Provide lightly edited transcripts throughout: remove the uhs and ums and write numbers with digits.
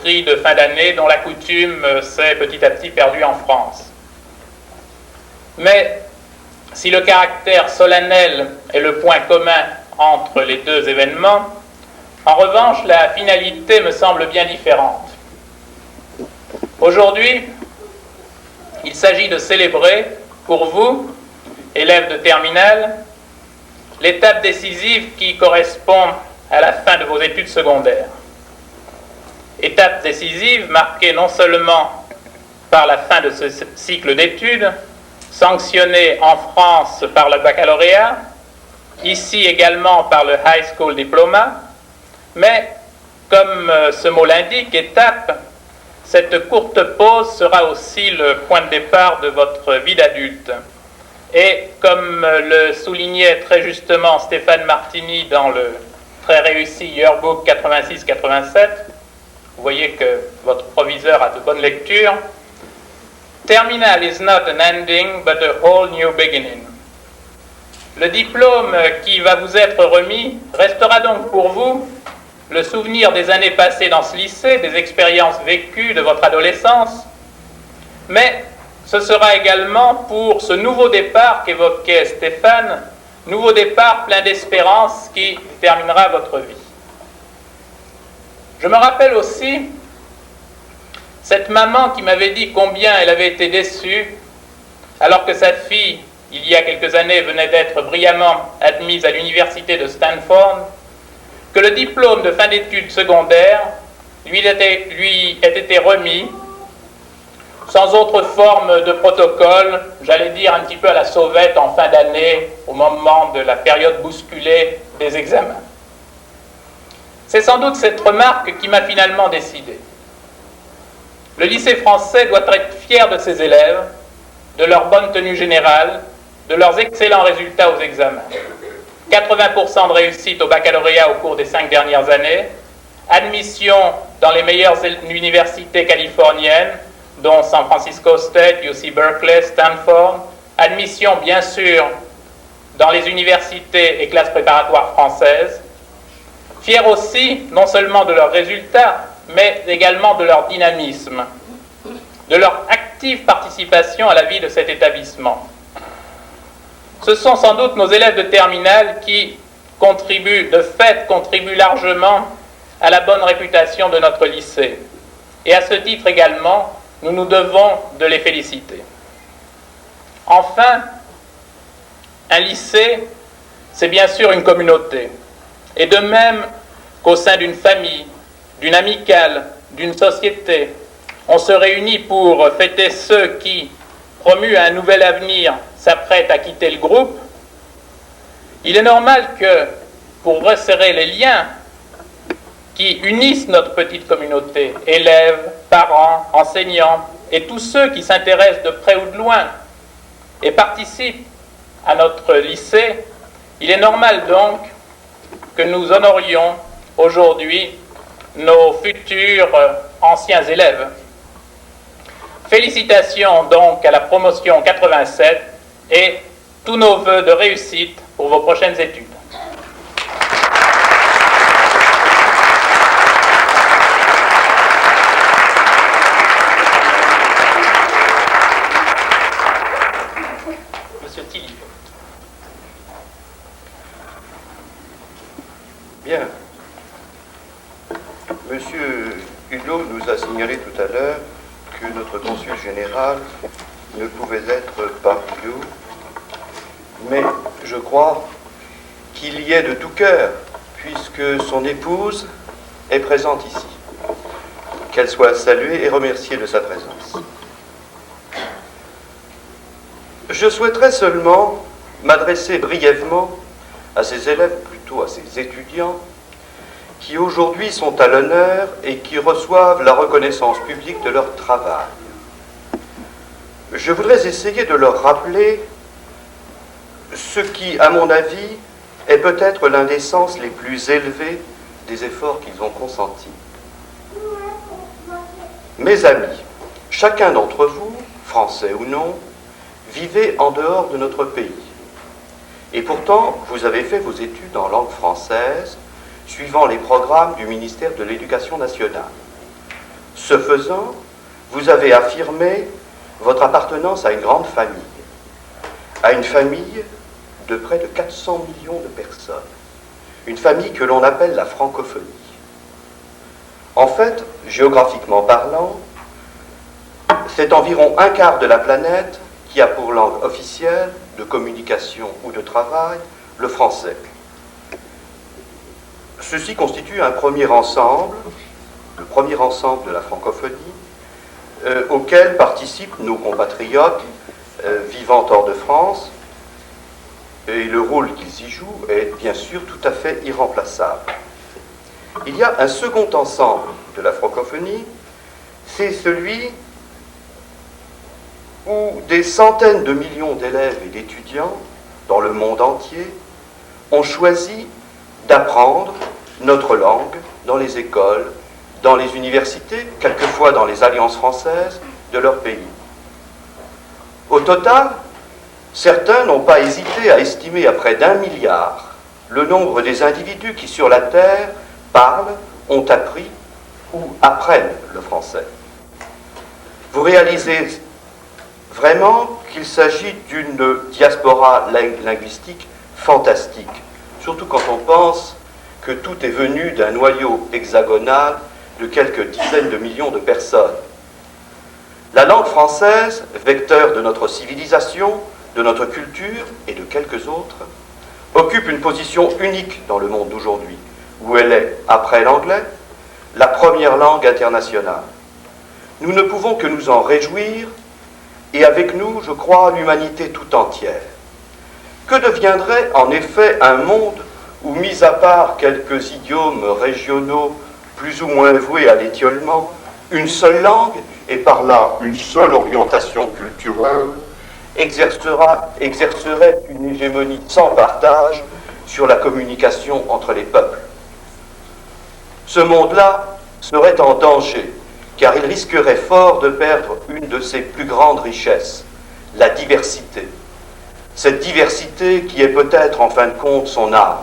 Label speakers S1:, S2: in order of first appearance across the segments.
S1: De fin d'année dont la coutume s'est petit à petit perdue en France. Mais si le caractère solennel est le point commun entre les deux événements, en revanche, la finalité me semble bien différente. Aujourd'hui, il s'agit de célébrer, pour vous, élèves de terminale, l'étape décisive qui correspond à la fin de vos études secondaires. Étape décisive marquée non seulement par la fin de ce cycle d'études, sanctionnée en France par le baccalauréat, ici également par le High School Diploma, mais, comme ce mot l'indique, étape, cette courte pause sera aussi le point de départ de votre vie d'adulte. Et comme le soulignait très justement Stéphane Martini dans le très réussi Yearbook 86-87, vous voyez que votre proviseur a de bonnes lectures. Terminal is not an ending, but a whole new beginning. Le diplôme qui va vous être remis restera donc pour vous le souvenir des années passées dans ce lycée, des expériences vécues de votre adolescence, mais ce sera également pour ce nouveau départ qu'évoquait Stéphane, nouveau départ plein d'espérance qui terminera votre vie. Je me rappelle aussi cette maman qui m'avait dit combien elle avait été déçue alors que sa fille, il y a quelques années, venait d'être brillamment admise à l'université de Stanford, que le diplôme de fin d'études secondaires lui ait été remis sans autre forme de protocole, j'allais dire un petit peu à la sauvette en fin d'année, au moment de la période bousculée des examens. C'est sans doute cette remarque qui m'a finalement décidé. Le lycée français doit être fier de ses élèves, de leur bonne tenue générale, de leurs excellents résultats aux examens. 80% de réussite au baccalauréat au cours des 5 dernières années, admission dans les meilleures universités californiennes, dont San Francisco State, UC Berkeley, Stanford, admission bien sûr dans les universités et classes préparatoires françaises, fiers aussi non seulement de leurs résultats, mais également de leur dynamisme, de leur active participation à la vie de cet établissement. Ce sont sans doute nos élèves de terminale qui contribuent largement à la bonne réputation de notre lycée. Et à ce titre également, nous nous devons de les féliciter. Enfin, un lycée, c'est bien sûr une communauté. Et de même qu'au sein d'une famille, d'une amicale, d'une société, on se réunit pour fêter ceux qui promuent un nouvel avenir s'apprête à quitter le groupe, il est normal que, pour resserrer les liens qui unissent notre petite communauté, élèves, parents, enseignants, et tous ceux qui s'intéressent de près ou de loin et participent à notre lycée, il est normal donc que nous honorions aujourd'hui nos futurs anciens élèves. Félicitations donc à la promotion 87 et tous nos vœux de réussite pour vos prochaines études. Monsieur Tilly.
S2: Bien. Monsieur Hulot nous a signalé tout à l'heure que notre consul général ne pouvait être parmi nous, mais je crois qu'il y est de tout cœur, puisque son épouse est présente ici. Qu'elle soit saluée et remerciée de sa présence. Je souhaiterais seulement m'adresser brièvement à ces élèves, plutôt à ces étudiants, qui aujourd'hui sont à l'honneur et qui reçoivent la reconnaissance publique de leur travail. Je voudrais essayer de leur rappeler ce qui, à mon avis, est peut-être l'un des sens les plus élevés des efforts qu'ils ont consentis. Mes amis, chacun d'entre vous, français ou non, vivez en dehors de notre pays. Et pourtant, vous avez fait vos études en langue française, suivant les programmes du ministère de l'Éducation nationale. Ce faisant, vous avez affirmé votre appartenance à une grande famille, à une famille de près de 400 millions de personnes, une famille que l'on appelle la francophonie. En fait, géographiquement parlant, c'est environ un quart de la planète qui a pour langue officielle de communication ou de travail le français. Ceci constitue un premier ensemble, le premier ensemble de la francophonie, auquel participent nos compatriotes vivant hors de France, et le rôle qu'ils y jouent est bien sûr tout à fait irremplaçable. Il y a un second ensemble de la francophonie, c'est celui où des centaines de millions d'élèves et d'étudiants dans le monde entier ont choisi d'apprendre notre langue dans les écoles, dans les universités, quelquefois dans les alliances françaises de leur pays. Au total, certains n'ont pas hésité à estimer à près d'1 milliard le nombre des individus qui sur la Terre parlent, ont appris ou apprennent le français. Vous réalisez vraiment qu'il s'agit d'une diaspora linguistique fantastique, surtout quand on pense que tout est venu d'un noyau hexagonal de quelques dizaines de millions de personnes. La langue française, vecteur de notre civilisation, de notre culture et de quelques autres, occupe une position unique dans le monde d'aujourd'hui, où elle est, après l'anglais, la première langue internationale. Nous ne pouvons que nous en réjouir, et avec nous, je crois, l'humanité tout entière. Que deviendrait en effet un monde où, mis à part quelques idiomes régionaux plus ou moins voués à l'étiolement, une seule langue, et par là une seule orientation culturelle, exercerait une hégémonie sans partage sur la communication entre les peuples. Ce monde-là serait en danger, car il risquerait fort de perdre une de ses plus grandes richesses, la diversité. Cette diversité qui est peut-être en fin de compte son âme.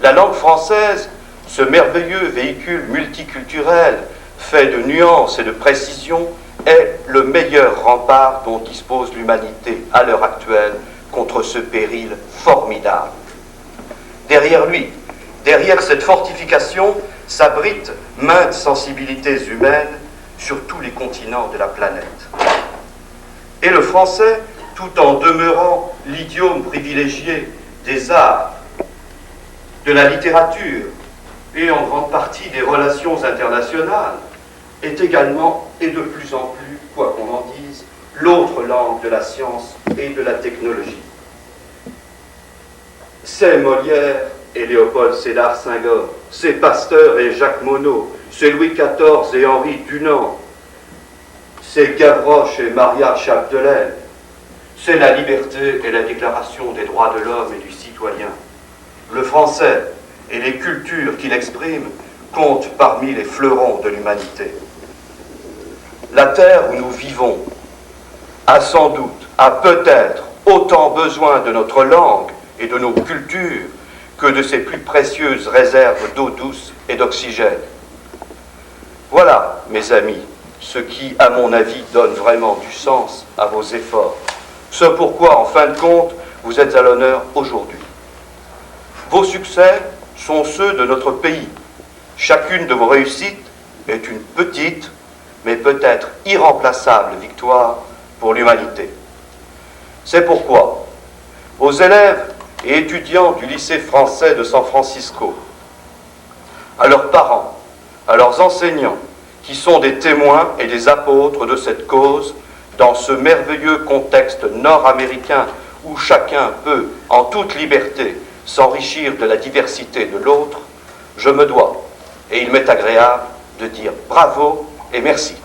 S2: La langue française, ce merveilleux véhicule multiculturel, fait de nuances et de précision, est le meilleur rempart dont dispose l'humanité à l'heure actuelle contre ce péril formidable. Derrière lui, derrière cette fortification, s'abritent maintes sensibilités humaines sur tous les continents de la planète. Et le français, tout en demeurant l'idiome privilégié des arts, de la littérature et en grande partie des relations internationales, est également, et de plus en plus, quoi qu'on en dise, l'autre langue de la science et de la technologie. C'est Molière et Léopold Sédar Senghor, c'est Pasteur et Jacques Monod, c'est Louis XIV et Henri Dunant, c'est Gavroche et Maria Chapdelaine, c'est la liberté et la déclaration des droits de l'homme et du citoyen. Le français et les cultures qu'il exprime comptent parmi les fleurons de l'humanité. La terre où nous vivons a sans doute, a peut-être autant besoin de notre langue et de nos cultures que de ses plus précieuses réserves d'eau douce et d'oxygène. Voilà, mes amis, ce qui, à mon avis, donne vraiment du sens à vos efforts. Ce pourquoi, en fin de compte, vous êtes à l'honneur aujourd'hui. Vos succès sont ceux de notre pays. Chacune de vos réussites est une petite, mais peut-être irremplaçable victoire pour l'humanité. C'est pourquoi, aux élèves et étudiants du lycée français de San Francisco, à leurs parents, à leurs enseignants, qui sont des témoins et des apôtres de cette cause, dans ce merveilleux contexte nord-américain où chacun peut, en toute liberté, s'enrichir de la diversité de l'autre, je me dois, et il m'est agréable, de dire bravo et merci.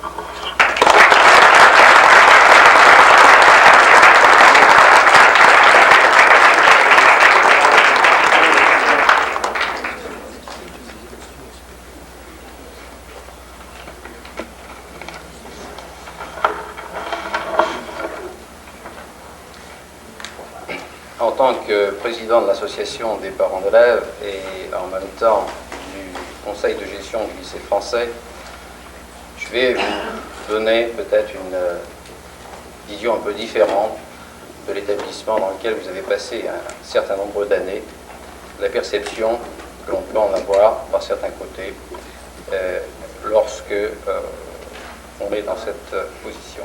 S3: En tant que président de l'association des parents d'élèves et en même temps du conseil de gestion du lycée français, je vais vous donner peut-être une vision un peu différente de l'établissement dans lequel vous avez passé un certain nombre d'années, la perception que l'on peut en avoir par certains côtés lorsque on est dans cette position.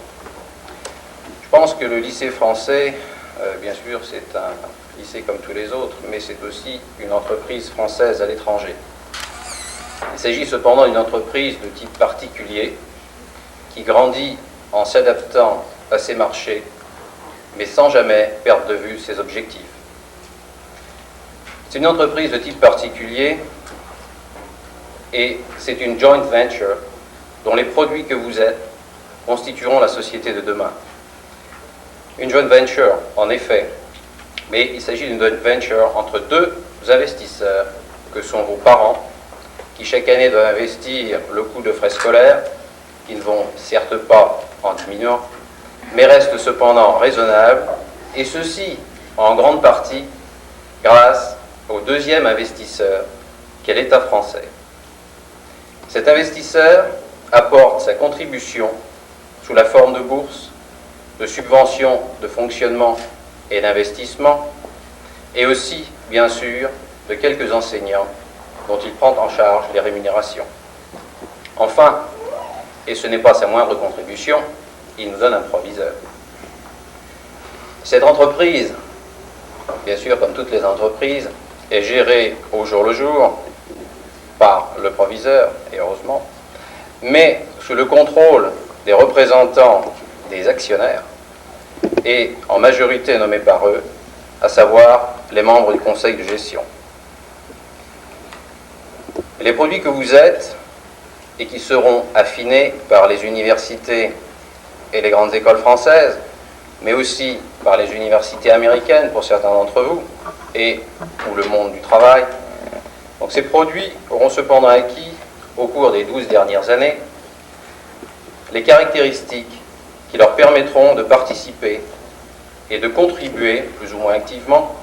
S3: Je pense que le lycée français, bien sûr, c'est un lycée comme tous les autres, mais c'est aussi une entreprise française à l'étranger. Il s'agit cependant d'une entreprise de type particulier qui grandit en s'adaptant à ses marchés, mais sans jamais perdre de vue ses objectifs. C'est une entreprise de type particulier et c'est une joint venture dont les produits que vous êtes constitueront la société de demain. Une joint venture, en effet, mais il s'agit d'une joint venture entre deux investisseurs que sont vos parents, qui chaque année doivent investir le coût de frais scolaires, qui ne vont certes pas en diminuant, mais restent cependant raisonnables, et ceci en grande partie grâce au deuxième investisseur, qui est l'État français. Cet investisseur apporte sa contribution sous la forme de bourse, de subventions de fonctionnement et d'investissement, et aussi, bien sûr, de quelques enseignants dont il prend en charge les rémunérations. Enfin, et ce n'est pas sa moindre contribution, il nous donne un proviseur. Cette entreprise, bien sûr, comme toutes les entreprises, est gérée au jour le jour par le proviseur, et heureusement, mais sous le contrôle des représentants des actionnaires, et en majorité nommés par eux, à savoir les membres du conseil de gestion. Les produits que vous êtes, et qui seront affinés par les universités et les grandes écoles françaises, mais aussi par les universités américaines pour certains d'entre vous, et ou le monde du travail. Donc ces produits auront cependant acquis, au cours des 12 dernières années, les caractéristiques qui leur permettront de participer et de contribuer, plus ou moins activement,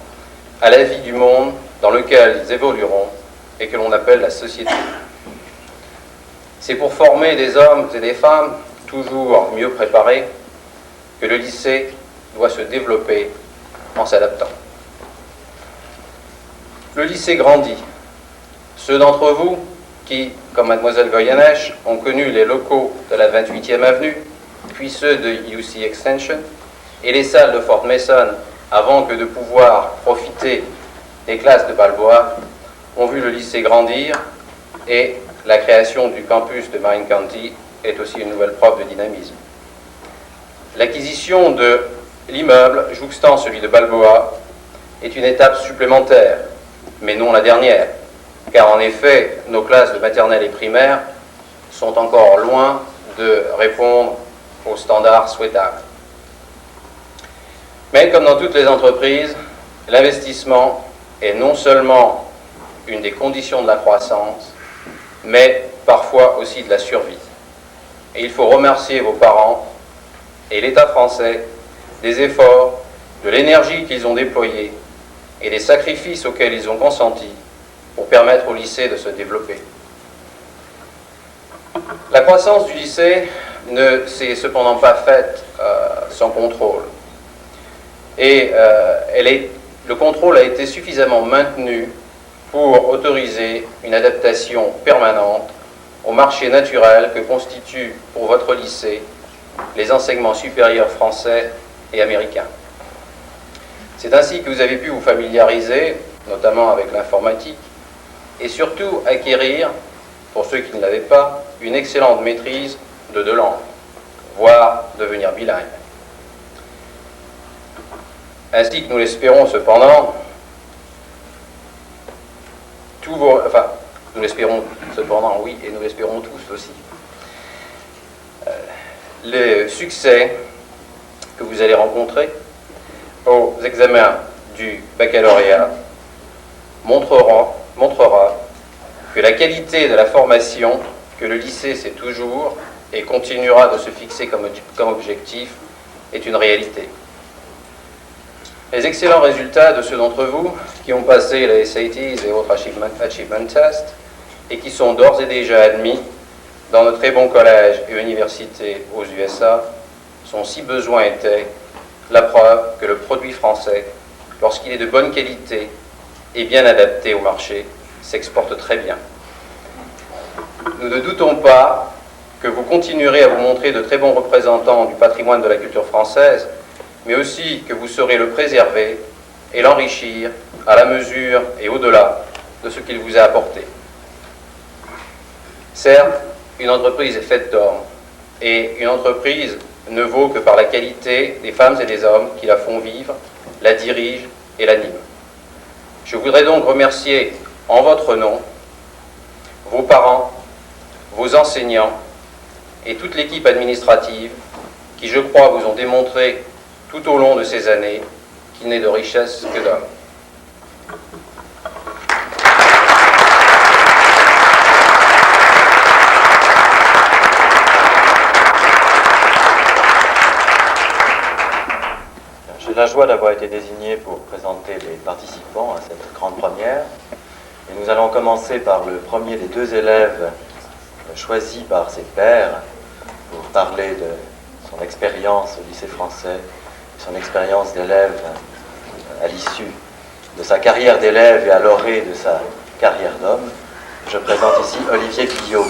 S3: à la vie du monde dans lequel ils évolueront et que l'on appelle la société. C'est pour former des hommes et des femmes toujours mieux préparés que le lycée doit se développer en s'adaptant. Le lycée grandit. Ceux d'entre vous qui, comme mademoiselle Goyeneche, ont connu les locaux de la 28e avenue, puis ceux de UC Extension, et les salles de Fort Mason, avant que de pouvoir profiter des classes de Balboa, ont vu le lycée grandir, et la création du campus de Marin County est aussi une nouvelle preuve de dynamisme. L'acquisition de l'immeuble jouxtant celui de Balboa est une étape supplémentaire, mais non la dernière, car en effet, nos classes de maternelle et primaire sont encore loin de répondre aux standards souhaitables. Mais comme dans toutes les entreprises, l'investissement est non seulement une des conditions de la croissance, mais parfois aussi de la survie. Et il faut remercier vos parents et l'État français des efforts, de l'énergie qu'ils ont déployée et des sacrifices auxquels ils ont consenti pour permettre au lycée de se développer. La croissance du lycée ne s'est cependant pas faite sans contrôle. Et le contrôle a été suffisamment maintenu pour autoriser une adaptation permanente au marché naturel que constituent pour votre lycée les enseignements supérieurs français et américains. C'est ainsi que vous avez pu vous familiariser, notamment avec l'informatique, et surtout acquérir, pour ceux qui ne l'avaient pas, une excellente maîtrise de 2 langues, voire devenir bilingue. Ainsi que nous l'espérons cependant, nous l'espérons cependant, oui, et nous l'espérons tous aussi. Le succès que vous allez rencontrer aux examens du baccalauréat montrera que la qualité de la formation que le lycée sait toujours et continuera de se fixer comme objectif est une réalité. Les excellents résultats de ceux d'entre vous qui ont passé les SATs et autres Achievement Tests et qui sont d'ores et déjà admis dans de très bons collèges et universités aux USA sont, si besoin était, la preuve que le produit français, lorsqu'il est de bonne qualité et bien adapté au marché, s'exporte très bien. Nous ne doutons pas que vous continuerez à vous montrer de très bons représentants du patrimoine de la culture française, mais aussi que vous saurez le préserver et l'enrichir à la mesure et au-delà de ce qu'il vous a apporté. Certes, une entreprise est faite d'hommes, et une entreprise ne vaut que par la qualité des femmes et des hommes qui la font vivre, la dirigent et l'animent. Je voudrais donc remercier en votre nom vos parents, vos enseignants et toute l'équipe administrative qui, je crois, vous ont démontré tout au long de ces années qu'il n'est de richesse que d'hommes.
S4: J'ai la joie d'avoir été désigné pour présenter les participants à cette grande première. Et nous allons commencer par le premier des 2 élèves choisis par ses pairs pour parler de son expérience au lycée français, son expérience d'élève à l'issue de sa carrière d'élève et à l'orée de sa carrière d'homme. Je présente ici Olivier Guillot.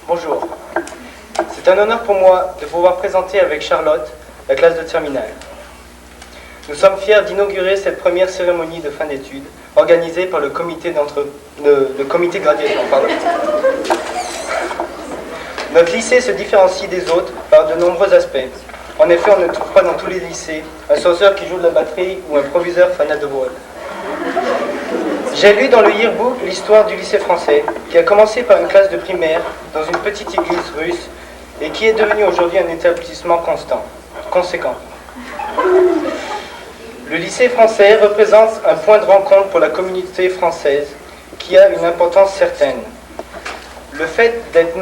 S5: Bonjour. C'est un honneur pour moi de pouvoir présenter avec Charlotte la classe de terminale. Nous sommes fiers d'inaugurer cette première cérémonie de fin d'études organisée par le comité graduation. Notre lycée se différencie des autres par de nombreux aspects. En effet, on ne trouve pas dans tous les lycées un sauceur qui joue de la batterie ou un proviseur fanat de voile. J'ai lu dans le yearbook l'histoire du lycée français, qui a commencé par une classe de primaire dans une petite église russe et qui est devenu aujourd'hui un établissement conséquent. Le lycée français représente un point de rencontre pour la communauté française qui a une importance certaine. Le fait d'être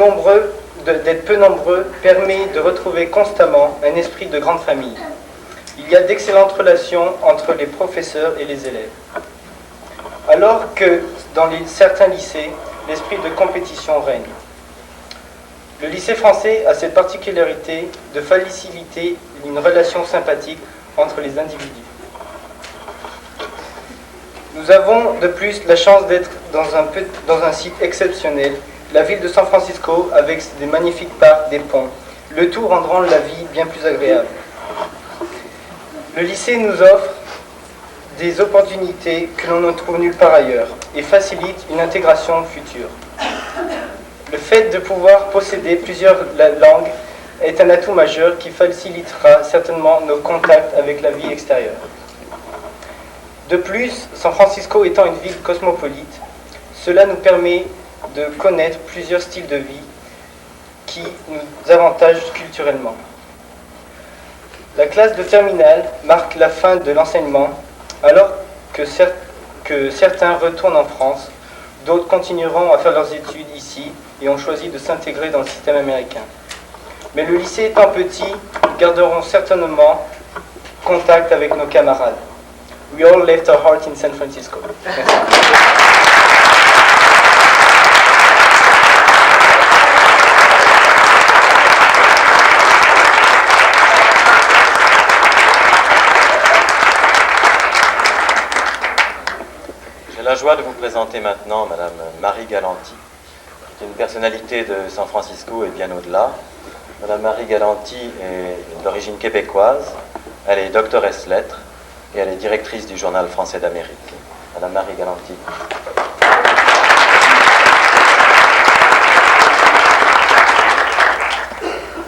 S5: peu nombreux permet de retrouver constamment un esprit de grande famille. Il y a d'excellentes relations entre les professeurs et les élèves. Alors que dans certains lycées, l'esprit de compétition règne. Le lycée français a cette particularité de faciliter une relation sympathique entre les individus. Nous avons de plus la chance d'être dans un site exceptionnel, la ville de San Francisco avec des magnifiques parcs, des ponts, le tout rendant la vie bien plus agréable. Le lycée nous offre des opportunités que l'on ne trouve nulle part ailleurs et facilite une intégration future. Le fait de pouvoir posséder plusieurs langues est un atout majeur qui facilitera certainement nos contacts avec la vie extérieure. De plus, San Francisco étant une ville cosmopolite, cela nous permet de connaître plusieurs styles de vie qui nous avantagent culturellement. La classe de terminale marque la fin de l'enseignement, alors que certains retournent en France, d'autres continueront à faire leurs études ici et ont choisi de s'intégrer dans le système américain. Mais le lycée étant petit, nous garderons certainement contact avec nos camarades. We all left our heart in San Francisco. Merci.
S4: J'ai la joie de vous présenter maintenant Madame Marie Galanti, qui est une personnalité de San Francisco et bien au-delà. Madame Marie Galanti est d'origine québécoise, elle est doctoresse lettres et elle est directrice du Journal français d'Amérique. Madame Marie Galanti.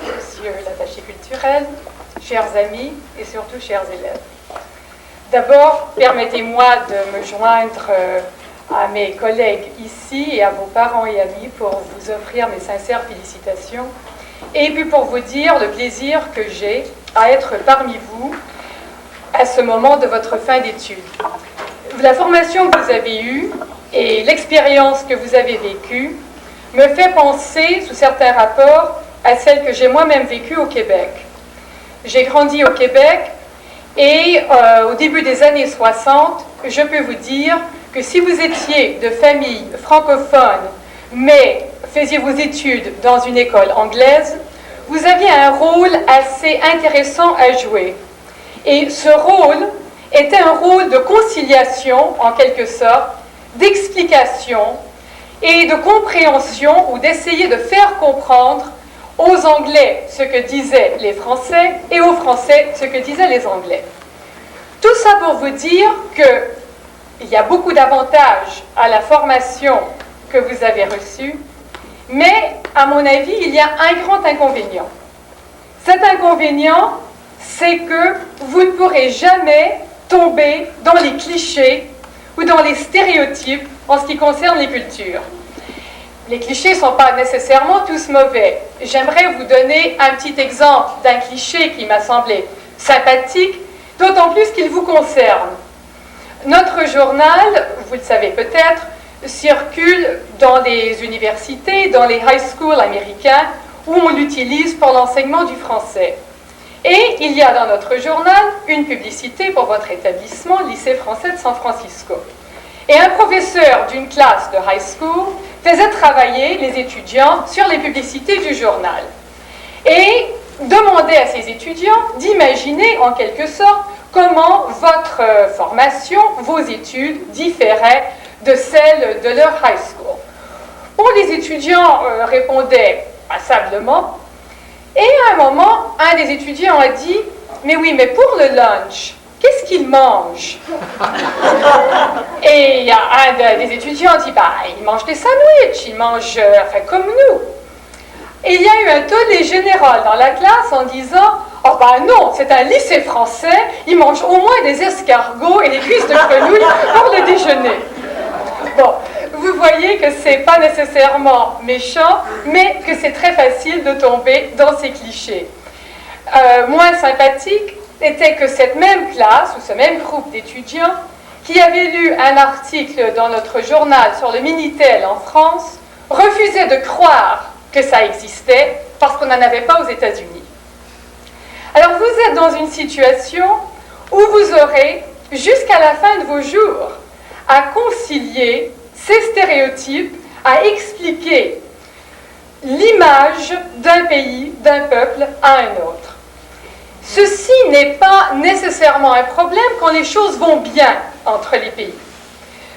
S6: Monsieur l'attaché culturel, chers amis et surtout chers élèves. D'abord, permettez-moi de me joindre à mes collègues ici et à vos parents et amis pour vous offrir mes sincères félicitations et puis pour vous dire le plaisir que j'ai à être parmi vous à ce moment de votre fin d'études. La formation que vous avez eue et l'expérience que vous avez vécue me fait penser, sous certains rapports, à celle que j'ai moi-même vécue au Québec. J'ai grandi au Québec et au début des années 60, je peux vous dire que si vous étiez de famille francophone, mais faisiez vos études dans une école anglaise, vous aviez un rôle assez intéressant à jouer. Et ce rôle était un rôle de conciliation, en quelque sorte, d'explication et de compréhension ou d'essayer de faire comprendre aux Anglais ce que disaient les Français et aux Français ce que disaient les Anglais. Tout ça pour vous dire qu'il y a beaucoup d'avantages à la formation que vous avez reçue, mais à mon avis, il y a un grand inconvénient. Cet inconvénient, c'est que vous ne pourrez jamais tomber dans les clichés ou dans les stéréotypes en ce qui concerne les cultures. Les clichés ne sont pas nécessairement tous mauvais. J'aimerais vous donner un petit exemple d'un cliché qui m'a semblé sympathique, d'autant plus qu'il vous concerne. Notre journal, vous le savez peut-être, circule dans les universités, dans les high schools américains, où on l'utilise pour l'enseignement du français. Et il y a dans notre journal une publicité pour votre établissement, lycée français de San Francisco. Et un professeur d'une classe de high school faisait travailler les étudiants sur les publicités du journal. Et demandait à ses étudiants d'imaginer en quelque sorte comment votre formation, vos études différaient de celles de leur high school. Bon, les étudiants répondaient passablement. Et à un moment, un des étudiants a dit « Mais oui, mais pour le lunch, qu'est-ce qu'ils mangent ?» Et il y a un des étudiants qui dit « Bah, ils mangent des sandwichs, ils mangent comme nous. » Et il y a eu un tollé général dans la classe en disant « Oh bah non, c'est un lycée français, ils mangent au moins des escargots et des cuisses de grenouille pour le déjeuner. » Bon, vous voyez que ce n'est pas nécessairement méchant, mais que c'est très facile de tomber dans ces clichés. Moins sympathique était que cette même classe, ou ce même groupe d'étudiants, qui avait lu un article dans notre journal sur le Minitel en France, refusait de croire que ça existait parce qu'on n'en avait pas aux États-Unis. Alors vous êtes dans une situation où vous aurez, jusqu'à la fin de vos jours, à concilier ces stéréotypes, à expliquer l'image d'un pays, d'un peuple à un autre. Ceci n'est pas nécessairement un problème quand les choses vont bien entre les pays.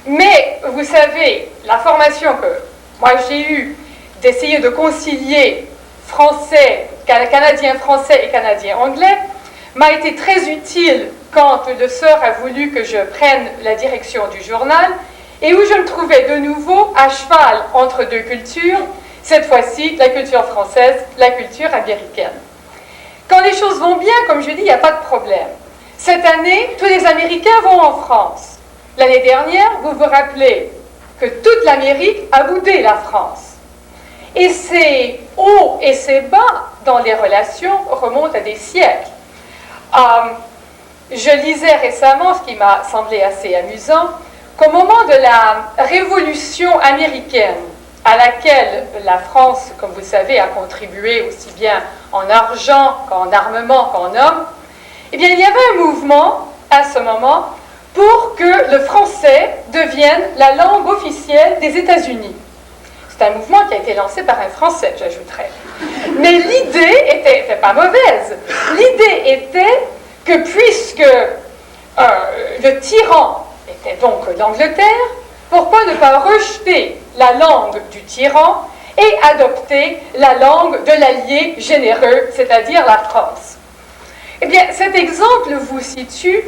S6: Mais vous savez, la formation que moi j'ai eue d'essayer de concilier français, canadien français et canadien anglais m'a été très utile quand le sort a voulu que je prenne la direction du journal et où je me trouvais de nouveau à cheval entre deux cultures, cette fois-ci la culture française, la culture américaine. Quand les choses vont bien, comme je dis, il n'y a pas de problème. Cette année, tous les Américains vont en France. L'année dernière, vous vous rappelez que toute l'Amérique a boudé la France. Et ces hauts et ces bas dans les relations remontent à des siècles. Je lisais récemment, ce qui m'a semblé assez amusant, qu'au moment de la Révolution américaine, à laquelle la France, comme vous le savez, a contribué aussi bien en argent qu'en armement qu'en hommes, eh bien, il y avait un mouvement, à ce moment, pour que le français devienne la langue officielle des États-Unis. C'est un mouvement qui a été lancé par un Français, j'ajouterais. Mais l'idée était pas mauvaise. L'idée était que puisque le tyran était donc l'Angleterre, pourquoi ne pas rejeter la langue du tyran et adopter la langue de l'allié généreux, c'est-à-dire la France? Eh bien, cet exemple vous situe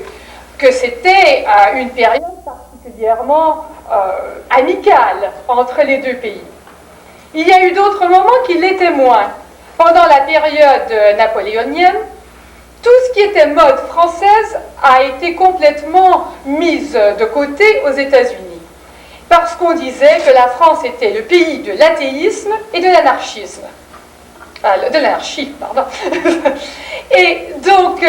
S6: que c'était une période particulièrement amicale entre les deux pays. Il y a eu d'autres moments qui l'étaient moins. Pendant la période napoléonienne, tout ce qui était mode française a été complètement mise de côté aux États-Unis. Parce qu'on disait que la France était le pays de l'athéisme et de l'anarchisme. De l'anarchie, pardon. Et donc,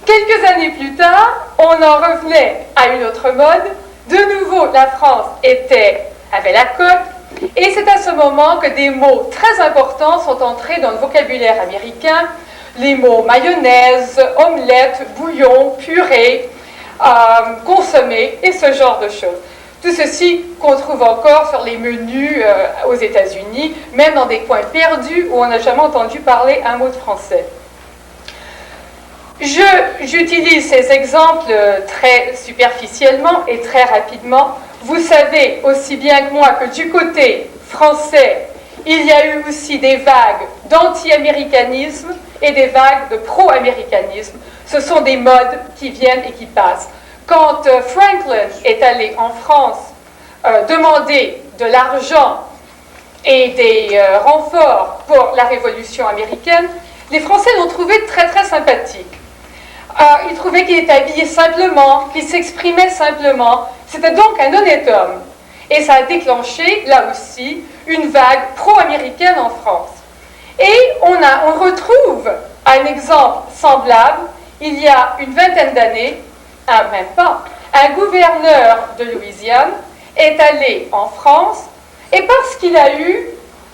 S6: quelques années plus tard, on en revenait à une autre mode. De nouveau, la France avait la cote. Et c'est à ce moment que des mots très importants sont entrés dans le vocabulaire américain. Les mots mayonnaise, omelette, bouillon, purée, consommé et ce genre de choses. Tout ceci qu'on trouve encore sur les menus aux États-Unis, même dans des coins perdus où on n'a jamais entendu parler un mot de français. J'utilise ces exemples très superficiellement et très rapidement. Vous savez aussi bien que moi que du côté français, il y a eu aussi des vagues d'anti-américanisme et des vagues de pro-américanisme. Ce sont des modes qui viennent et qui passent. Quand Franklin est allé en France demander de l'argent et des renforts pour la Révolution américaine, les Français l'ont trouvé très très sympathique. Ils trouvaient qu'il était habillé simplement, qu'il s'exprimait simplement. C'était donc un honnête homme. Et ça a déclenché, là aussi, une vague pro-américaine en France. Et on retrouve un exemple semblable, il y a une vingtaine d'années, même pas, un gouverneur de Louisiane est allé en France, et parce qu'il a eu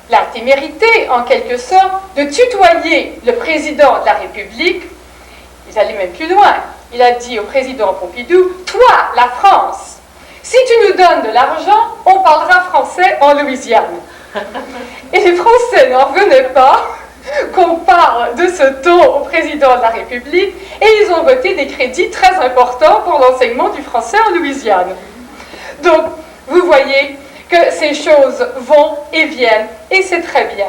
S6: la témérité, en quelque sorte, de tutoyer le président de la République, il allait même plus loin. Il a dit au président Pompidou, « Toi, la France, si tu nous donnes de l'argent, on parlera français en Louisiane. » Et les Français n'en revenaient pas qu'on parle de ce ton au président de la République, et ils ont voté des crédits très importants pour l'enseignement du français en Louisiane. Donc, vous voyez que ces choses vont et viennent, et c'est très bien.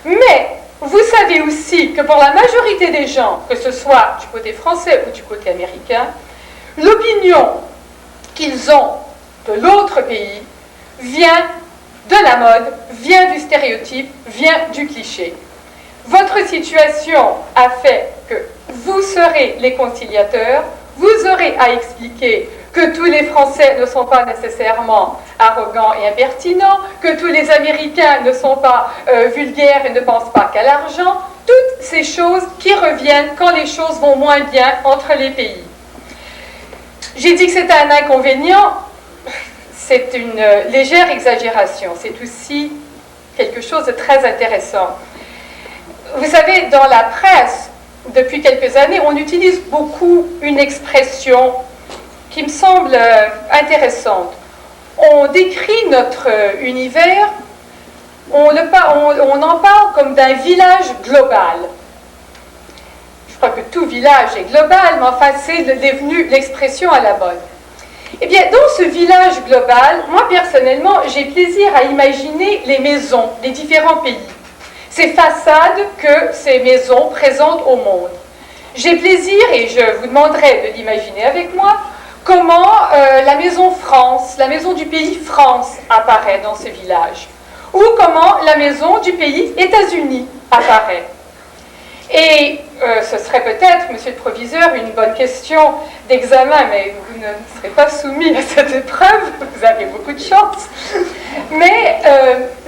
S6: Mais vous savez aussi que pour la majorité des gens, que ce soit du côté français ou du côté américain, l'opinion qu'ils ont de l'autre pays vient de la mode, vient du stéréotype, vient du cliché. Votre situation a fait que vous serez les conciliateurs, vous aurez à expliquer que tous les Français ne sont pas nécessairement arrogants et impertinents, que tous les Américains ne sont pas vulgaires et ne pensent pas qu'à l'argent, toutes ces choses qui reviennent quand les choses vont moins bien entre les pays. J'ai dit que c'était un inconvénient, c'est une légère exagération, c'est aussi quelque chose de très intéressant. Vous savez, dans la presse, depuis quelques années, on utilise beaucoup une expression qui me semble intéressante. On décrit notre univers, on en parle comme d'un village global. Je crois que tout village est global, mais enfin c'est devenu l'expression à la mode. Eh bien, dans ce village global, moi personnellement, j'ai plaisir à imaginer les maisons des différents pays, ces façades que ces maisons présentent au monde. j'ai plaisir, et je vous demanderai de l'imaginer avec moi, comment la maison France, la maison du pays France apparaît dans ce village, ou comment la maison du pays États-Unis apparaît. Et ce serait peut-être, monsieur le proviseur, une bonne question d'examen, mais vous ne serez pas soumis à cette épreuve, vous avez beaucoup de chance. Mais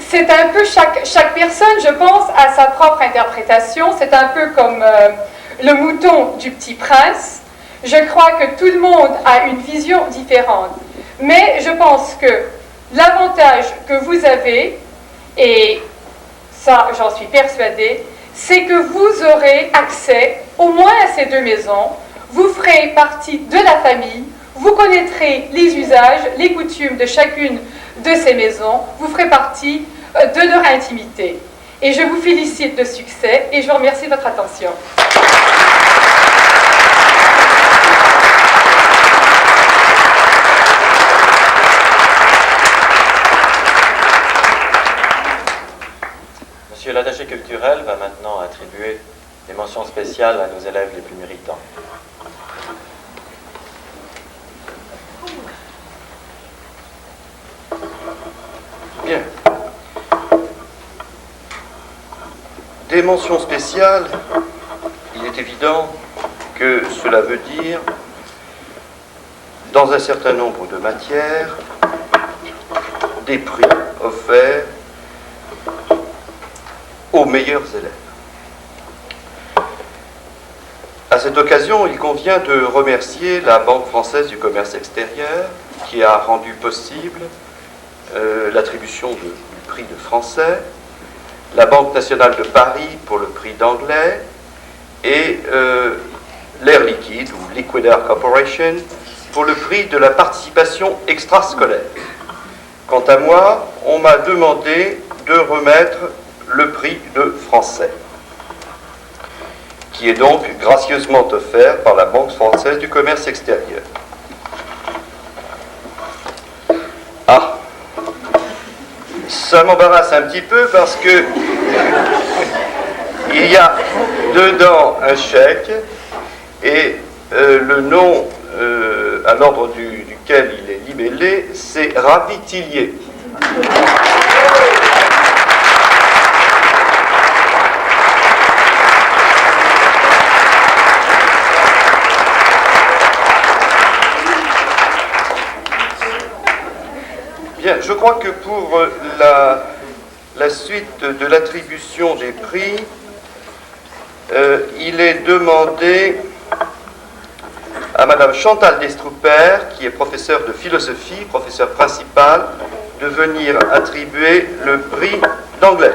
S6: c'est un peu, chaque personne, je pense, a sa propre interprétation. C'est un peu comme le mouton du Petit Prince. Je crois que tout le monde a une vision différente. Mais je pense que l'avantage que vous avez, et ça j'en suis persuadée, c'est que vous aurez accès au moins à ces deux maisons, vous ferez partie de la famille, vous connaîtrez les usages, les coutumes de chacune de ces maisons, vous ferez partie de leur intimité. Et je vous félicite de succès et je vous remercie de votre attention.
S4: Monsieur l'attaché culturel va maintenant attribuer des mentions spéciales à nos élèves les plus méritants.
S2: Bien. Des mentions spéciales, il est évident que cela veut dire, dans un certain nombre de matières, des prix offerts aux meilleurs élèves. À cette occasion, il convient de remercier la Banque française du commerce extérieur qui a rendu possible l'attribution du prix de français, la Banque nationale de Paris pour le prix d'anglais et l'Air Liquide ou Liquid Air Corporation pour le prix de la participation extrascolaire. Quant à moi, on m'a demandé de remettre le prix de français, qui est donc gracieusement offert par la Banque française du commerce extérieur. Ah, ça m'embarrasse un petit peu parce que il y a dedans un chèque et le nom à l'ordre duquel il est libellé, c'est Ravitillier. Bien, je crois que pour la suite de l'attribution des prix, il est demandé à Madame Chantal Destruper, qui est professeure de philosophie, professeure principale, de venir attribuer le prix d'anglais.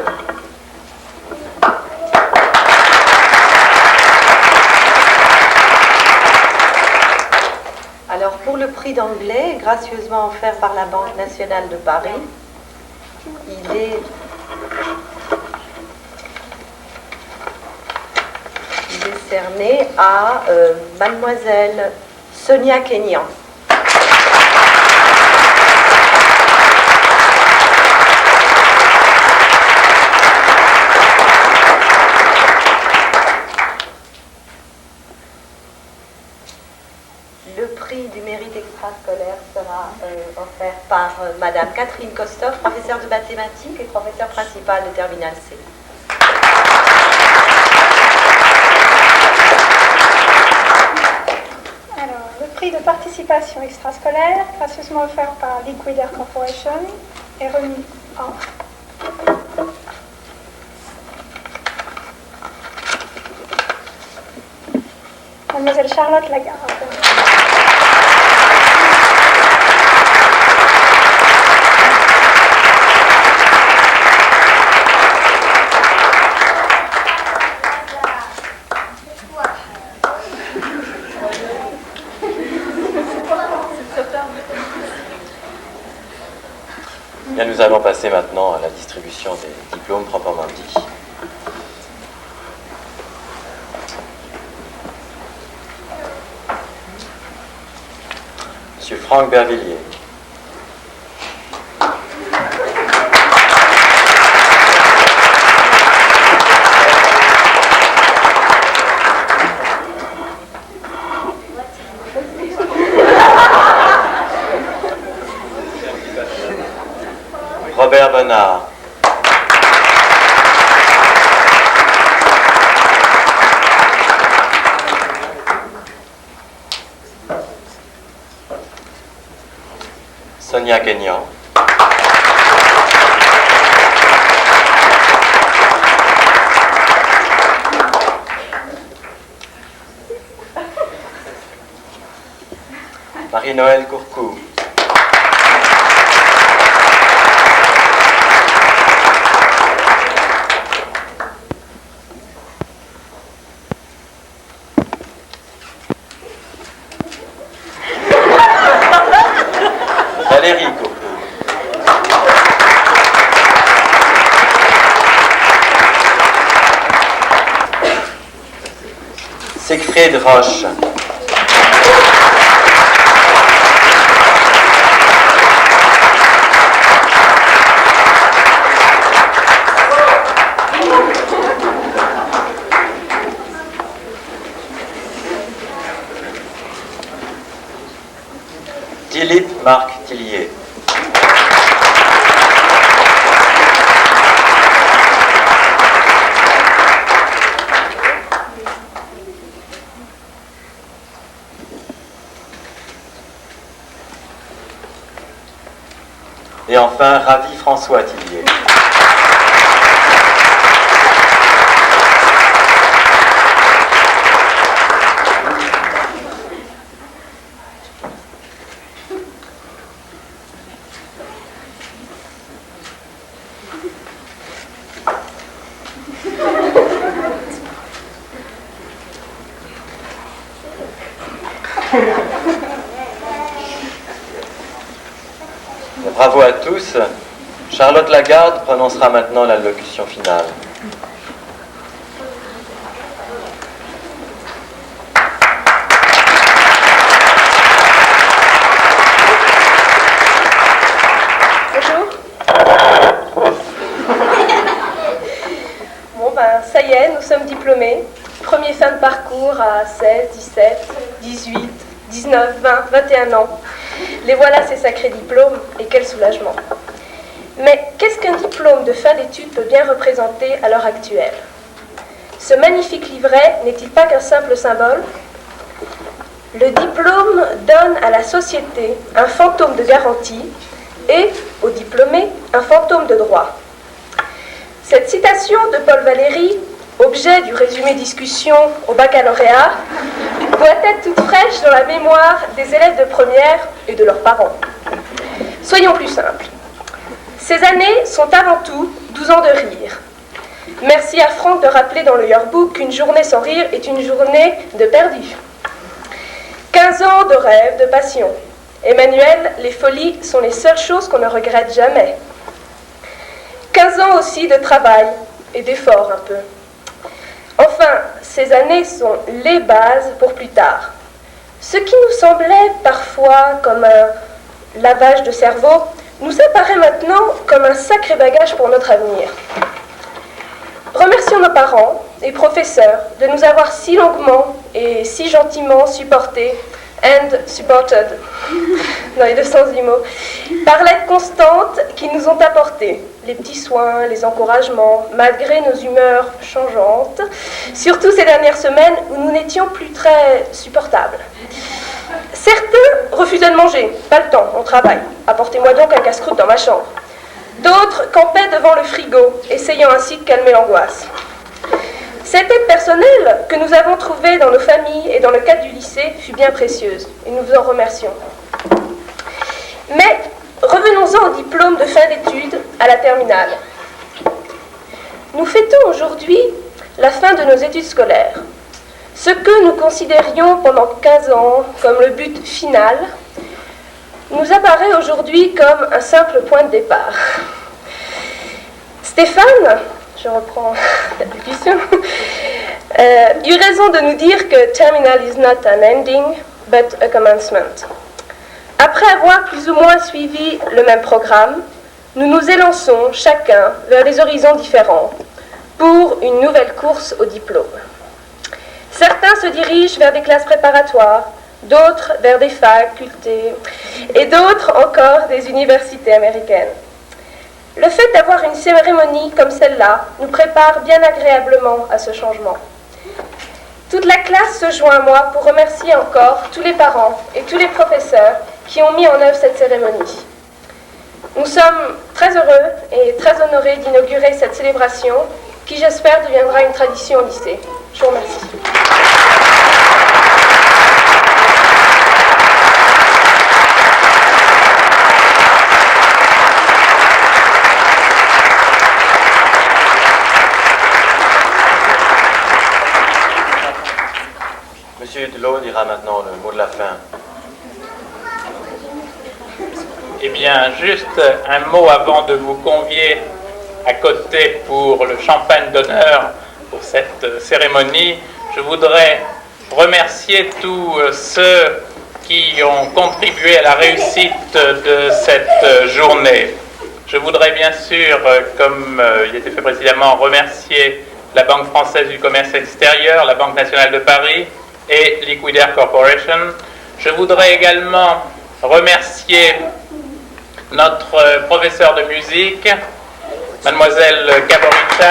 S7: Alors, pour le prix d'anglais, gracieusement offert par la Banque nationale de Paris, il est décerné à Mademoiselle Sonia Kenyan. Le prix du mérite extrascolaire sera offert par Madame Catherine Kostov, professeure de mathématiques et professeure principale de Terminal C.
S8: Alors, le prix de participation extrascolaire, gracieusement offert par Liquid Air Corporation, est remis en Mademoiselle Charlotte Lagarde.
S4: Bien, nous allons passer maintenant à la distribution des diplômes proprement dit. Monsieur Franck Bervilliers. Robert Bonnard. Sonia Guignan. Marie-Noëlle Courcou. Valérie Courcou. Siegfried Roche. Philippe Marc Tillier. Et enfin, Ravi François Tillier. Bravo à tous. Charlotte Lagarde prononcera maintenant l'allocution finale.
S9: Bonjour. Bon ça y est, nous sommes diplômés. Premier fin de parcours à 16, 17, 18, 19, 20, 21 ans. Les voilà ces sacrés diplômes, et quel soulagement. Mais qu'est-ce qu'un diplôme de fin d'études peut bien représenter à l'heure actuelle? Ce magnifique livret n'est-il pas qu'un simple symbole? Le diplôme donne à la société un fantôme de garantie et, aux diplômés, un fantôme de droit. Cette citation de Paul Valéry, objet du résumé discussion au baccalauréat, doit être toute fraîche dans la mémoire des élèves de première et de leurs parents. Soyons plus simples. Ces années sont avant tout 12 ans de rire. Merci à Franck de rappeler dans le yearbook qu'une journée sans rire est une journée de perdu. 15 ans de rêve, de passion. Emmanuel, les folies sont les seules choses qu'on ne regrette jamais. 15 ans aussi de travail et d'effort un peu. Enfin, ces années sont les bases pour plus tard. Ce qui nous semblait parfois comme un lavage de cerveau nous apparaît maintenant comme un sacré bagage pour notre avenir. Remercions nos parents et professeurs de nous avoir si longuement et si gentiment supportés and supported, dans les deux sens du mot, par l'aide constante qu'ils nous ont apportée, les petits soins, les encouragements, malgré nos humeurs changeantes, surtout ces dernières semaines où nous n'étions plus très supportables. Certains refusaient de manger, pas le temps, on travaille, apportez-moi donc un casse-croûte dans ma chambre. D'autres campaient devant le frigo, essayant ainsi de calmer l'angoisse. Cette aide personnelle que nous avons trouvée dans nos familles et dans le cadre du lycée fut bien précieuse, et nous vous en remercions. Mais revenons-en au diplôme de fin d'études à la terminale. Nous fêtons aujourd'hui la fin de nos études scolaires. Ce que nous considérions pendant 15 ans comme le but final nous apparaît aujourd'hui comme un simple point de départ. Stéphane, je reprends l'allocution, eut raison de nous dire que terminal is not an ending, but a commencement. Après avoir plus ou moins suivi le même programme, nous nous élançons chacun vers des horizons différents pour une nouvelle course au diplôme. Certains se dirigent vers des classes préparatoires, d'autres vers des facultés, et d'autres encore des universités américaines. Le fait d'avoir une cérémonie comme celle-là nous prépare bien agréablement à ce changement. Toute la classe se joint à moi pour remercier encore tous les parents et tous les professeurs qui ont mis en œuvre cette cérémonie. Nous sommes très heureux et très honorés d'inaugurer cette célébration qui, j'espère, deviendra une tradition au lycée. Je vous remercie.
S4: Monsieur Hulot dira maintenant le mot de la fin.
S1: Eh bien, juste un mot avant de vous convier à côté pour le champagne d'honneur pour cette cérémonie. Je voudrais remercier tous ceux qui ont contribué à la réussite de cette journée. Je voudrais bien sûr, comme il a été fait précédemment, remercier la Banque française du commerce extérieur, la Banque nationale de Paris et Liquidaire Corporation. Je voudrais également remercier notre professeur de musique, Mademoiselle Caborica.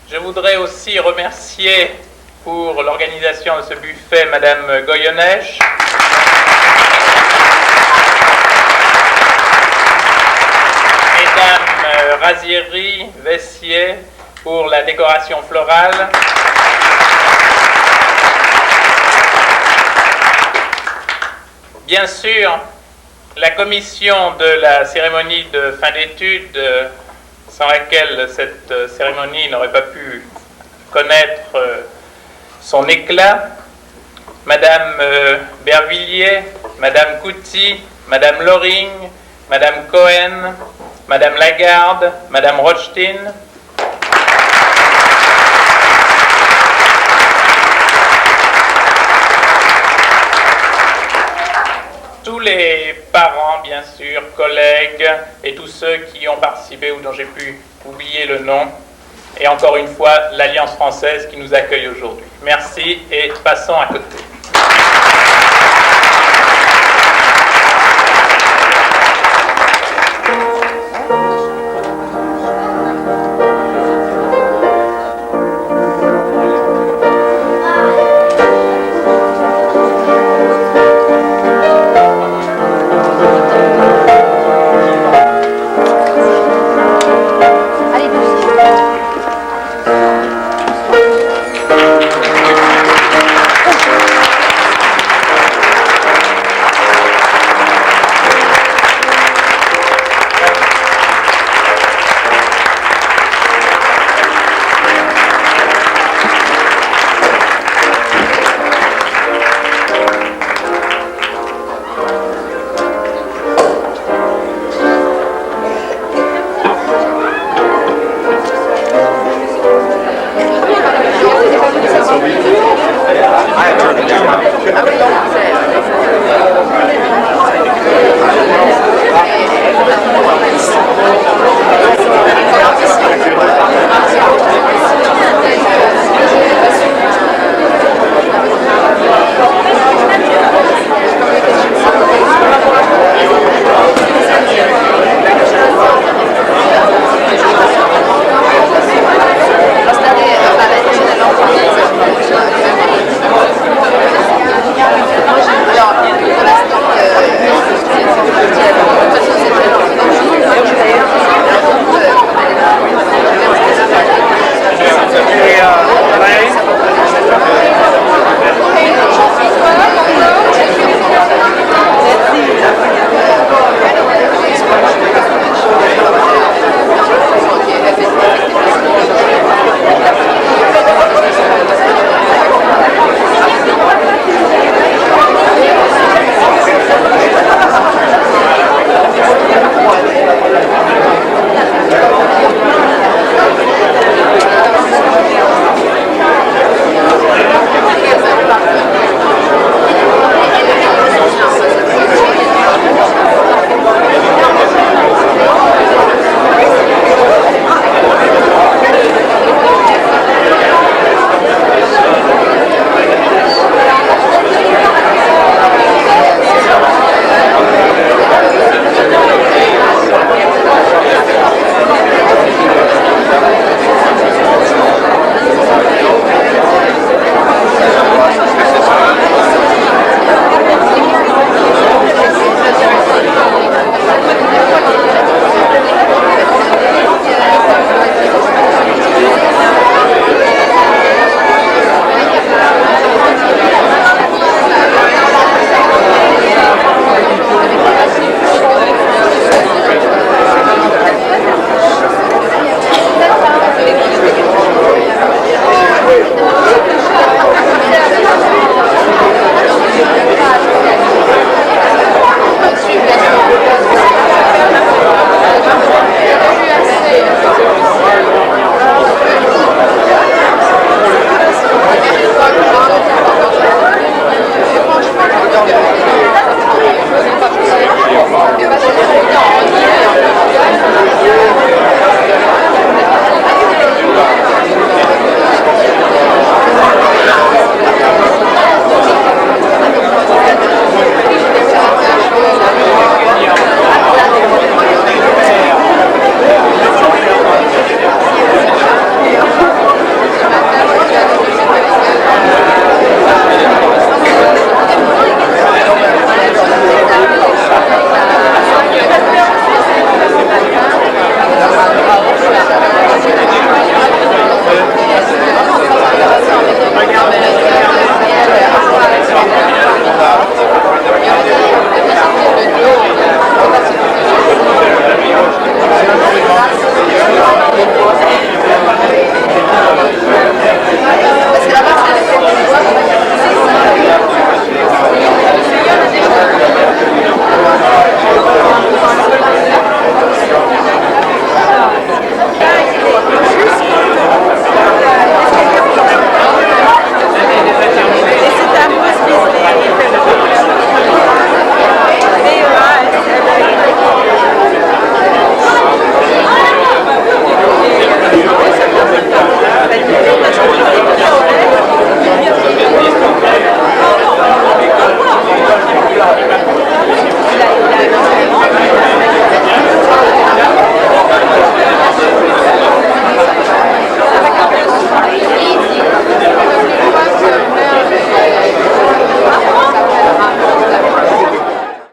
S1: Je voudrais aussi remercier pour l'organisation de ce buffet Madame Goyeneche. Mesdames Razieri, Vessier pour la décoration florale. Bien sûr, la commission de la cérémonie de fin d'études, sans laquelle cette cérémonie n'aurait pas pu connaître son éclat, Madame Bervilliers, Madame Couty, Madame Loring, Madame Cohen, Madame Lagarde, Madame Rothstein, tous les parents, bien sûr, collègues et tous ceux qui ont participé ou dont j'ai pu oublier le nom. Et encore une fois, l'Alliance française qui nous accueille aujourd'hui. Merci et passons à côté.